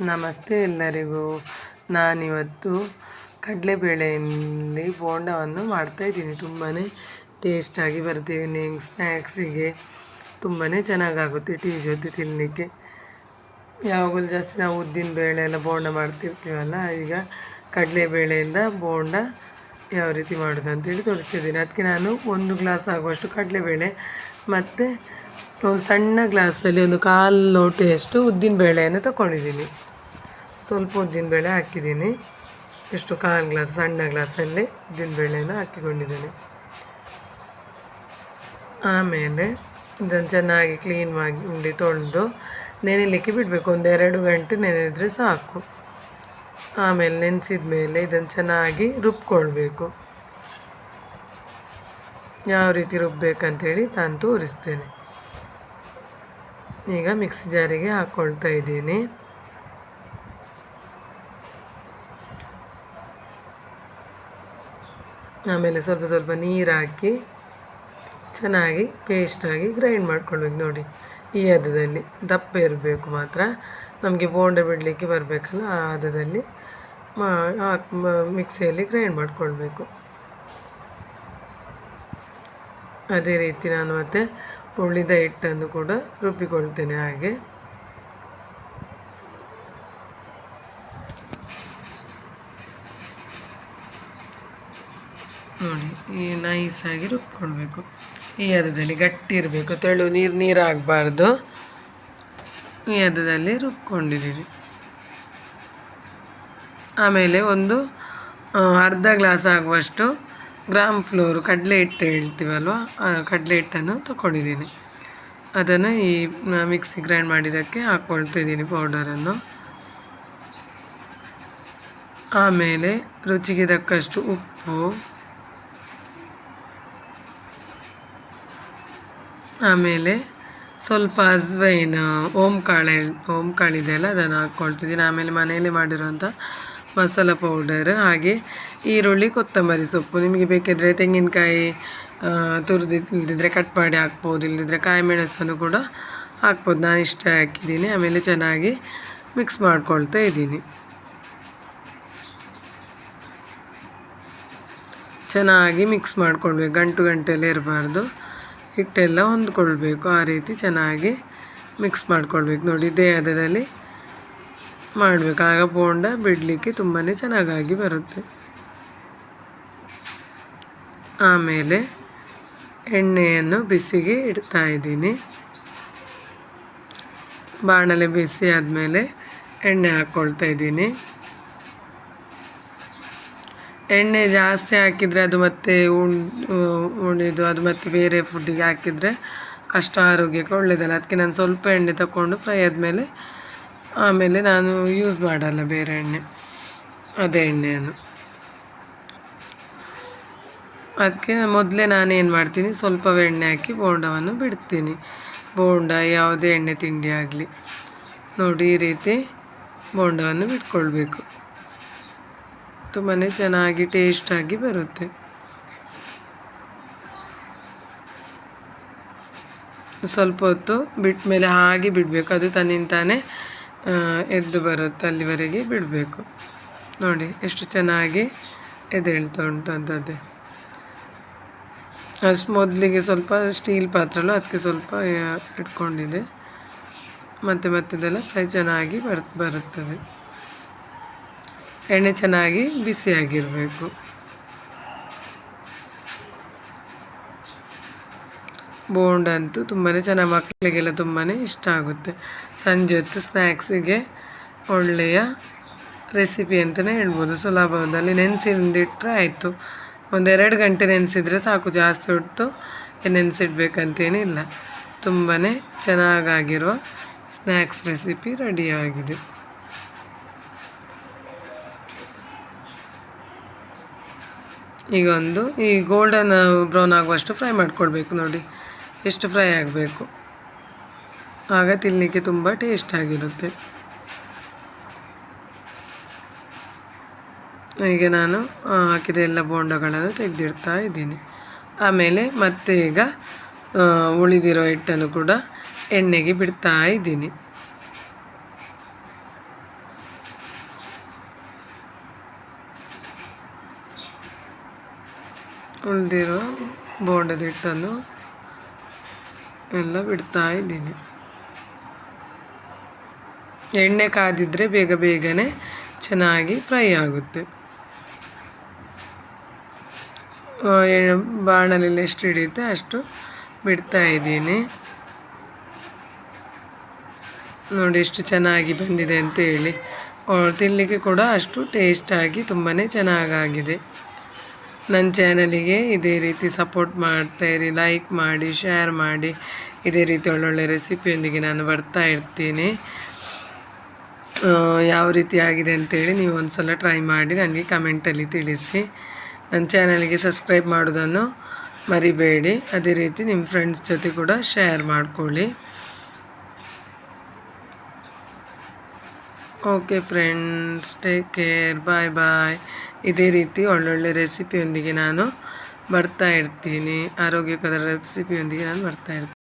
ನಮಸ್ತೆ ಎಲ್ಲರಿಗೂ. ನಾನಿವತ್ತು ಕಡಲೆಬೇಳೆಯಲ್ಲಿ ಬೋಂಡವನ್ನು ಮಾಡ್ತಾಯಿದ್ದೀನಿ. ತುಂಬಾ ಟೇಸ್ಟಾಗಿ ಬರುತ್ತೆ. ಈವ್ನಿಂಗ್ ಸ್ನ್ಯಾಕ್ಸಿಗೆ ತುಂಬಾ ಚೆನ್ನಾಗಾಗುತ್ತೆ ಟೀ ಜೊತೆ ತಿನ್ನಲಿಕ್ಕೆ. ಯಾವಾಗಲೂ ಜಾಸ್ತಿ ನಾವು ಉದ್ದಿನ ಬೇಳೆ ಎಲ್ಲ ಬೋಂಡ ಮಾಡ್ತಿರ್ತೀವಲ್ಲ, ಈಗ ಕಡಲೆಬೇಳೆಯಿಂದ ಬೋಂಡ ಯಾವ ರೀತಿ ಮಾಡೋದು ಅಂತೇಳಿ ತೋರಿಸ್ತಿದ್ದೀನಿ. ಅದಕ್ಕೆ ನಾನು 1 ಗ್ಲಾಸ್ ಆಗುವಷ್ಟು ಕಡಲೆಬೇಳೆ ಮತ್ತು ಸಣ್ಣ ಗ್ಲಾಸಲ್ಲಿ 1/4 ಲೋಟೆಯಷ್ಟು ಉದ್ದಿನ ಬೇಳೆಯನ್ನು ತಗೊಂಡಿದ್ದೀನಿ. ಸ್ವಲ್ಪ ಉದ್ದಿನಬೇಳೆ ಹಾಕಿದ್ದೀನಿ. ಎಷ್ಟು 1/4 ಗ್ಲಾಸ್ ಸಣ್ಣ ಗ್ಲಾಸಲ್ಲಿ ಉದ್ದಿನಬೇಳೆನ ಹಾಕಿಕೊಂಡಿದ್ದೇನೆ. ಆಮೇಲೆ ಇದನ್ನು ಚೆನ್ನಾಗಿ ಕ್ಲೀನ್ ಮಾಡಿ ತೊಳೆದು ನೆನೆಯಲಿಕ್ಕೆ ಬಿಡಬೇಕು. 1-2 ಗಂಟೆ ನೆನೆದರೆ ಸಾಕು. ಆಮೇಲೆ ನೆನೆಸಿದ ಮೇಲೆ ಇದನ್ನು ಚೆನ್ನಾಗಿ ರುಬ್ಕೊಳ್ಬೇಕು. ಯಾವ ರೀತಿ ರುಬ್ಬೇಕಂತೇಳಿ ನಾನು ತೋರಿಸ್ತೇನೆ. ಈಗ ಮಿಕ್ಸಿ ಜಾರಿಗೆ ಹಾಕ್ಕೊಳ್ತಾ ಇದ್ದೀನಿ. ಆಮೇಲೆ ಸ್ವಲ್ಪ ನೀರು ಹಾಕಿ ಚೆನ್ನಾಗಿ ಪೇಸ್ಟಾಗಿ ಗ್ರೈಂಡ್ ಮಾಡ್ಕೊಳ್ಬೇಕು. ನೋಡಿ, ಈ ಹದದಲ್ಲಿ ದಪ್ಪ ಇರಬೇಕು ಮಾತ್ರ. ನಮಗೆ ಬೋಂಡ ಬಿಡಲಿಕ್ಕೆ ಬರಬೇಕಲ್ಲ, ಆ ಹದದಲ್ಲಿ ಮಿಕ್ಸಿಯಲ್ಲಿ ಗ್ರೈಂಡ್ ಮಾಡಿಕೊಳ್ಬೇಕು. ಅದೇ ರೀತಿ ನಾನು ಮತ್ತೆ ಉಳಿದ ಹಿಟ್ಟನ್ನು ಕೂಡ ರುಬ್ಬಿಕೊಳ್ತೇನೆ. ಹಾಗೆ ನೋಡಿ, ಈ ನೈಸಾಗಿ ರುಬ್ಕೊಳ್ಬೇಕು. ಈ ಹದದಲ್ಲಿ ಗಟ್ಟಿ ಇರಬೇಕು, ತೆಳು ನೀರಾಗಬಾರ್ದು. ಈ ಹದದಲ್ಲಿ ರುಬ್ಕೊಂಡಿದ್ದೀವಿ. ಆಮೇಲೆ ಒಂದು ಅರ್ಧ ಗ್ಲಾಸ್ ಆಗುವಷ್ಟು ಗ್ರಾಮ್ ಫ್ಲೋರು ಕಡಲೆ ಹಿಟ್ಟು ಹೇಳ್ತೀವಲ್ವ, ಕಡಲೆ ಹಿಟ್ಟನ್ನು ತಗೊಂಡಿದ್ದೀನಿ. ಅದನ್ನು ಈ ಮಿಕ್ಸಿ ಗ್ರೈಂಡ್ ಮಾಡಿದ್ದಕ್ಕೆ ಹಾಕ್ಕೊಳ್ತಿದ್ದೀನಿ ಪೌಡರನ್ನು. ಆಮೇಲೆ ರುಚಿಗೆ ತಕ್ಕಷ್ಟು ಉಪ್ಪು, ಆಮೇಲೆ ಸ್ವಲ್ಪ ಅಜ್ವೈನ್, ಓಂಕಾಳಿದೆಯಲ್ಲ ಅದನ್ನು ಹಾಕ್ಕೊಳ್ತಿದ್ದೀನಿ. ಆಮೇಲೆ ಮನೆಯಲ್ಲೇ ಮಾಡಿರೋಂಥ ಮಸಾಲ ಪೌಡರ್, ಹಾಗೆ ಈರುಳ್ಳಿ, ಕೊತ್ತಂಬರಿ ಸೊಪ್ಪು. ನಿಮಗೆ ಬೇಕಿದ್ದರೆ ತೆಂಗಿನಕಾಯಿ ತುರಿದಿಲ್ಲದಿದ್ದರೆ ಕಟ್ ಮಾಡಿ ಹಾಕ್ಬೋದು, ಇಲ್ಲದಿದ್ದರೆ ಕಾಯಿ ಮೆಣಸನ್ನು ಕೂಡ ಹಾಕ್ಬೋದು. ನಾನು ಇಷ್ಟ ಹಾಕಿದ್ದೀನಿ. ಆಮೇಲೆ ಚೆನ್ನಾಗಿ ಮಿಕ್ಸ್ ಮಾಡ್ಕೊಳ್ತಾ ಇದ್ದೀನಿ. ಚೆನ್ನಾಗಿ ಮಿಕ್ಸ್ ಮಾಡ್ಕೊಳ್ಬೇಕು, ಗಂಟೆಲ್ಲ ಇರಬಾರ್ದು. ಹಿಟ್ಟೆಲ್ಲ ಹೊಂದ್ಕೊಳ್ಬೇಕು. ಆ ರೀತಿ ಚೆನ್ನಾಗಿ ಮಿಕ್ಸ್ ಮಾಡ್ಕೊಳ್ಬೇಕು. ನೋಡಿ, ಇದೇ ಹದದಲ್ಲಿ ಮಾಡಬೇಕು. ಆಗ ಬೋಂಡ ಬಿಡಲಿಕ್ಕೆ ತುಂಬಾ ಚೆನ್ನಾಗಾಗಿ ಬರುತ್ತೆ. ಆಮೇಲೆ ಎಣ್ಣೆಯನ್ನು ಬಿಸಿಗೆ ಇಡ್ತಾ ಇದ್ದೀನಿ. ಬಾಣಲೆ ಬಿಸಿ ಆದಮೇಲೆ ಎಣ್ಣೆ ಹಾಕ್ಕೊಳ್ತಾ ಇದ್ದೀನಿ. ಎಣ್ಣೆ ಜಾಸ್ತಿ ಹಾಕಿದರೆ ಅದು ಮತ್ತೆ ಉಳಿದು ಅದು ಮತ್ತೆ ಬೇರೆ ಫುಡ್ಡಿಗೆ ಹಾಕಿದರೆ ಅಷ್ಟು ಆರೋಗ್ಯಕ್ಕೆ ಒಳ್ಳೆಯದಲ್ಲ. ಅದಕ್ಕೆ ನಾನು ಸ್ವಲ್ಪ ಎಣ್ಣೆ ತಗೊಂಡು ಫ್ರೈ ಆದಮೇಲೆ ಆಮೇಲೆ ನಾನು ಯೂಸ್ ಮಾಡಲ್ಲ ಬೇರೆ ಎಣ್ಣೆ, ಅದೇ ಎಣ್ಣೆಯನ್ನು. ಅದಕ್ಕೆ ಮೊದಲೇ ನಾನೇನು ಮಾಡ್ತೀನಿ, ಸ್ವಲ್ಪ ಎಣ್ಣೆ ಹಾಕಿ ಬೋಂಡವನ್ನು ಬಿಡ್ತೀನಿ. ಬೋಂಡ ಯಾವುದೇ ಎಣ್ಣೆ ತಿಂಡಿ ಆಗಲಿ ನೋಡಿ, ಈ ರೀತಿ ಬೋಂಡವನ್ನು ಬಿಟ್ಕೊಳ್ಬೇಕು. ತುಂಬಾ ಚೆನ್ನಾಗಿ ಟೇಸ್ಟಾಗಿ ಬರುತ್ತೆ. ಸ್ವಲ್ಪ ಹೊತ್ತು ಬಿಟ್ಟ ಮೇಲೆ ಹಾಗೆ ಬಿಡಬೇಕು. ಅದು ತನ್ನಿಂತಾನೇ ಎದ್ದು ಬರುತ್ತೆ, ಅಲ್ಲಿವರೆಗೆ ಬಿಡಬೇಕು. ನೋಡಿ ಎಷ್ಟು ಚೆನ್ನಾಗಿ ಎದ್ದೇಳ್ತಾ ಉಂಟು ಅಂತದ್ದೇ. ಅಷ್ಟು ಮೊದಲಿಗೆ ಸ್ವಲ್ಪ ಸ್ಟೀಲ್ ಪಾತ್ರೆಲ್ಲ ಅದಕ್ಕೆ ಸ್ವಲ್ಪ ಇಟ್ಕೊಂಡಿದೆ. ಮತ್ತೆದೆಲ್ಲ ಫ್ರೈ ಚೆನ್ನಾಗಿ ಬರುತ್ತದೆ. ಎಣ್ಣೆ ಚೆನ್ನಾಗಿ ಬಿಸಿಯಾಗಿರಬೇಕು. ಬೋಂಡ ಅಂತೂ ತುಂಬಾ ಚೆನ್ನಾಗಿ, ಮಕ್ಕಳಿಗೆಲ್ಲ ತುಂಬಾ ಇಷ್ಟ ಆಗುತ್ತೆ. ಸಂಜೆ ಹೊತ್ತು ಸ್ನ್ಯಾಕ್ಸಿಗೆ ಒಳ್ಳೆಯ ರೆಸಿಪಿ ಅಂತಲೇ ಹೇಳ್ಬೋದು. ಸುಲಭದಲ್ಲಿ ನೆನೆಸಿಟ್ಟಿಟ್ರೆ ಆಯಿತು. 1-2 ಗಂಟೆ ನೆನೆಸಿದರೆ ಸಾಕು, ಜಾಸ್ತಿ ಹೊತ್ತು ನೆನೆಸಿಡ್ಬೇಕಂತೇನಿಲ್ಲ. ತುಂಬಾ ಚೆನ್ನಾಗಿರುವ ಸ್ನ್ಯಾಕ್ಸ್ ರೆಸಿಪಿ ರೆಡಿಯಾಗಿದೆ. ಈಗ ಈ ಗೋಲ್ಡನ್ ಬ್ರೌನ್ ಆಗುವಷ್ಟು ಫ್ರೈ ಮಾಡ್ಕೊಳ್ಬೇಕು. ನೋಡಿ ಎಷ್ಟು ಫ್ರೈ ಆಗಬೇಕು, ಆಗ ತಿನ್ನಲಿಕ್ಕೆ ತುಂಬ ಟೇಸ್ಟಾಗಿರುತ್ತೆ. ಈಗ ನಾನು ಹಾಕಿದ ಎಲ್ಲ ಬೋಂಡಗಳನ್ನು ತೆಗೆದಿಡ್ತಾ ಇದ್ದೀನಿ. ಆಮೇಲೆ ಮತ್ತೆ ಈಗ ಉಳಿದಿರೋ ಹಿಟ್ಟನ್ನು ಕೂಡ ಎಣ್ಣೆಗೆ ಬಿಡ್ತಾ ಇದ್ದೀನಿ. ಉಳಿದಿರೋ ಬೋಂಡದ ಹಿಟ್ಟನ್ನು ಎಲ್ಲ ಬಿಡ್ತಾ ಇದ್ದೀನಿ. ಎಣ್ಣೆ ಕಾದಿದ್ರೆ ಬೇಗನೆ ಚೆನ್ನಾಗಿ ಫ್ರೈ ಆಗುತ್ತೆ. ಬಾಣಲೆಯಲ್ಲಿ ಎಷ್ಟು ಹಿಡಿಯುತ್ತೆ ಅಷ್ಟು ಬಿಡ್ತಾ ಇದ್ದೀನಿ. ನೋಡಿ ಎಷ್ಟು ಚೆನ್ನಾಗಿ ಬಂದಿದೆ ಅಂತೇಳಿ. ತಿನ್ನಲಿಕ್ಕೆ ಕೂಡ ಅಷ್ಟು ಟೇಸ್ಟಾಗಿ ತುಂಬಾ ಚೆನ್ನಾಗಾಗಿದೆ. ನನ್ನ ಚಾನಲಿಗೆ ಇದೇ ರೀತಿ ಸಪೋರ್ಟ್ ಮಾಡ್ತಾಯಿರಿ, ಲೈಕ್ ಮಾಡಿ, ಶೇರ್ ಮಾಡಿ. ಇದೇ ರೀತಿ ಒಳ್ಳೊಳ್ಳೆ ರೆಸಿಪಿಯೊಂದಿಗೆ ನಾನು ಬರ್ತಾ ಇರ್ತೀನಿ. ಯಾವ ರೀತಿ ಆಗಿದೆ ಅಂತೇಳಿ ನೀವು ಒಂದು ಸಲ ಟ್ರೈ ಮಾಡಿ ನನಗೆ ಕಮೆಂಟಲ್ಲಿ ತಿಳಿಸಿ. ನನ್ನ ಚಾನಲಿಗೆ ಸಬ್ಸ್ಕ್ರೈಬ್ ಮಾಡೋದನ್ನು ಮರಿಬೇಡಿ. ಅದೇ ರೀತಿ ನಿಮ್ಮ ಫ್ರೆಂಡ್ಸ್ ಜೊತೆ ಕೂಡ ಶೇರ್ ಮಾಡ್ಕೊಳ್ಳಿ. ಓಕೆ ಫ್ರೆಂಡ್ಸ್, ಟೇಕ್ ಕೇರ್, ಬಾಯ್ ಬಾಯ್. ಇದೇ ರೀತಿ ಒಳ್ಳೊಳ್ಳೆ ರೆಸಿಪಿಯೊಂದಿಗೆ ನಾನು ಬರ್ತಾ ಇರ್ತೀನಿ. ಆರೋಗ್ಯಕರ ರೆಸಿಪಿಯೊಂದಿಗೆ ನಾನು ಬರ್ತಾ ಇರ್ತೀನಿ.